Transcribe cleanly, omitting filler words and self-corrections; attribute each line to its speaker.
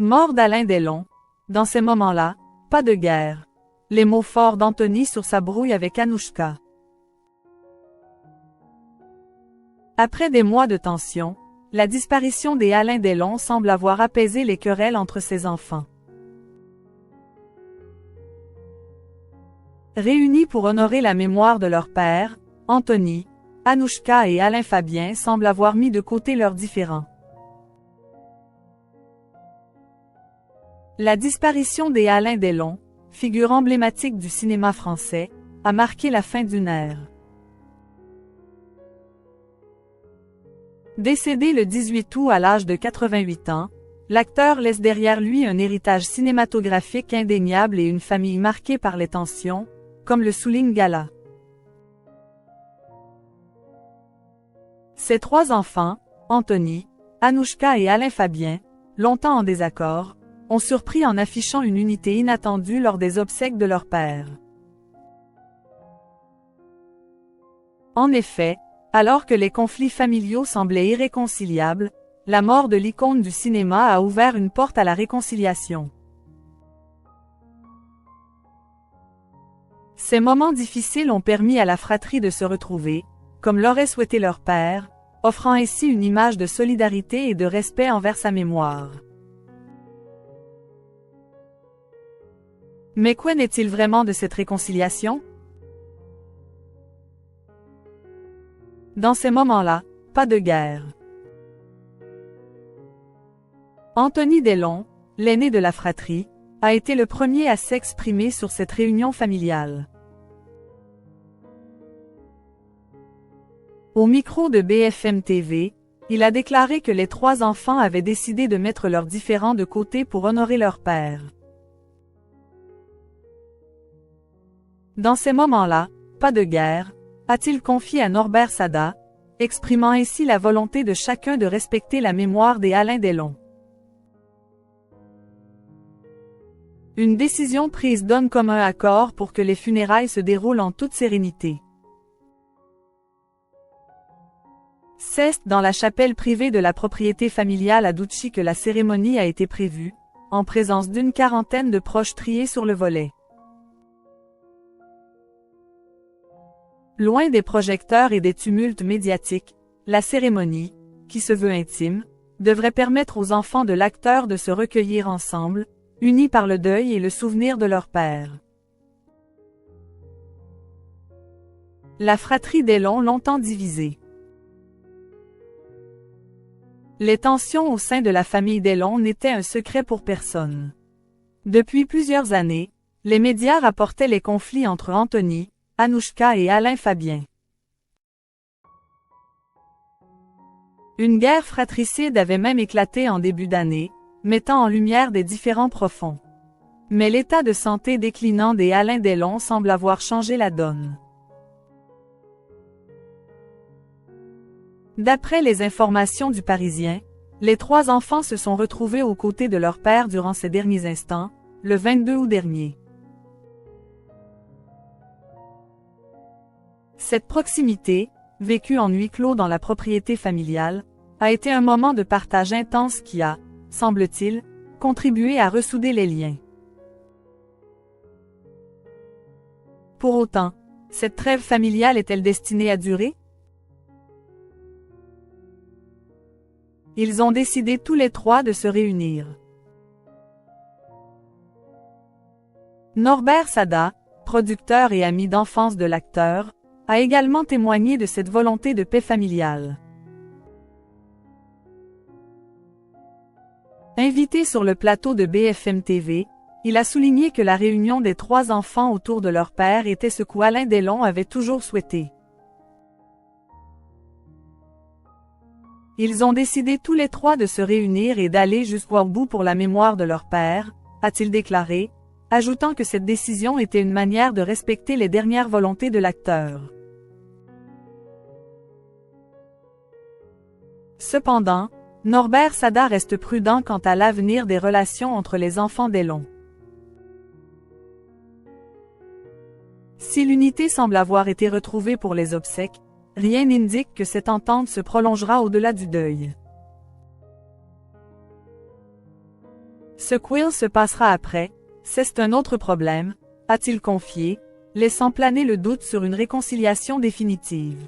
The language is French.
Speaker 1: Mort d'Alain Delon. Dans ces moments-là, pas de guerre. Les mots forts d'Anthony sur sa brouille avec Anouchka. Après des mois de tension, la disparition des Alain Delon semble avoir apaisé les querelles entre ses enfants. Réunis pour honorer la mémoire de leur père, Anthony, Anouchka et Alain Fabien semblent avoir mis de côté leurs différends. La disparition des Alain Delon, figure emblématique du cinéma français, a marqué la fin d'une ère. Décédé le 18 août à l'âge de 88 ans, l'acteur laisse derrière lui un héritage cinématographique indéniable et une famille marquée par les tensions, comme le souligne Gala. Ses trois enfants, Anthony, Anouchka et Alain Fabien, longtemps en désaccord, ont surpris en affichant une unité inattendue lors des obsèques de leur père. En effet, alors que les conflits familiaux semblaient irréconciliables, la mort de l'icône du cinéma a ouvert une porte à la réconciliation. Ces moments difficiles ont permis à la fratrie de se retrouver, comme l'aurait souhaité leur père, offrant ainsi une image de solidarité et de respect envers sa mémoire. Mais qu'en est-il vraiment de cette réconciliation? Dans ces moments-là, pas de guerre. Anthony Delon, l'aîné de la fratrie, a été le premier à s'exprimer sur cette réunion familiale. Au micro de BFM TV, il a déclaré que les trois enfants avaient décidé de mettre leurs différends de côté pour honorer leur père. Dans ces moments-là, pas de guerre, a-t-il confié à Norbert Sada, exprimant ainsi la volonté de chacun de respecter la mémoire des Alain Delon. Une décision prise d'un commun accord pour que les funérailles se déroulent en toute sérénité. C'est dans la chapelle privée de la propriété familiale à Douchy que la cérémonie a été prévue, en présence d'une quarantaine de proches triés sur le volet. Loin des projecteurs et des tumultes médiatiques, la cérémonie, qui se veut intime, devrait permettre aux enfants de l'acteur de se recueillir ensemble, unis par le deuil et le souvenir de leur père. La fratrie Delon longtemps divisée. Les tensions au sein de la famille Delon n'étaient un secret pour personne. Depuis plusieurs années, les médias rapportaient les conflits entre Anthony, Anouchka et Alain Fabien. Une guerre fratricide avait même éclaté en début d'année, mettant en lumière des différends profonds. Mais l'état de santé déclinant des Alain Delon semble avoir changé la donne. D'après les informations du Parisien, les trois enfants se sont retrouvés aux côtés de leur père durant ces derniers instants, le 22 août dernier. Cette proximité, vécue en huis clos dans la propriété familiale, a été un moment de partage intense qui a, semble-t-il, contribué à ressouder les liens. Pour autant, cette trêve familiale est-elle destinée à durer? Ils ont décidé tous les trois de se réunir. Norbert Sada, producteur et ami d'enfance de l'acteur, a également témoigné de cette volonté de paix familiale. Invité sur le plateau de BFM TV, il a souligné que la réunion des trois enfants autour de leur père était ce qu'Alain Delon avait toujours souhaité. Ils ont décidé tous les trois de se réunir et d'aller jusqu'au bout pour la mémoire de leur père, a-t-il déclaré, ajoutant que cette décision était une manière de respecter les dernières volontés de l'acteur. Cependant, Norbert Sada reste prudent quant à l'avenir des relations entre les enfants Delon. Si l'unité semble avoir été retrouvée pour les obsèques, rien n'indique que cette entente se prolongera au-delà du deuil. Ce qu'il se passera après, c'est un autre problème, a-t-il confié, laissant planer le doute sur une réconciliation définitive.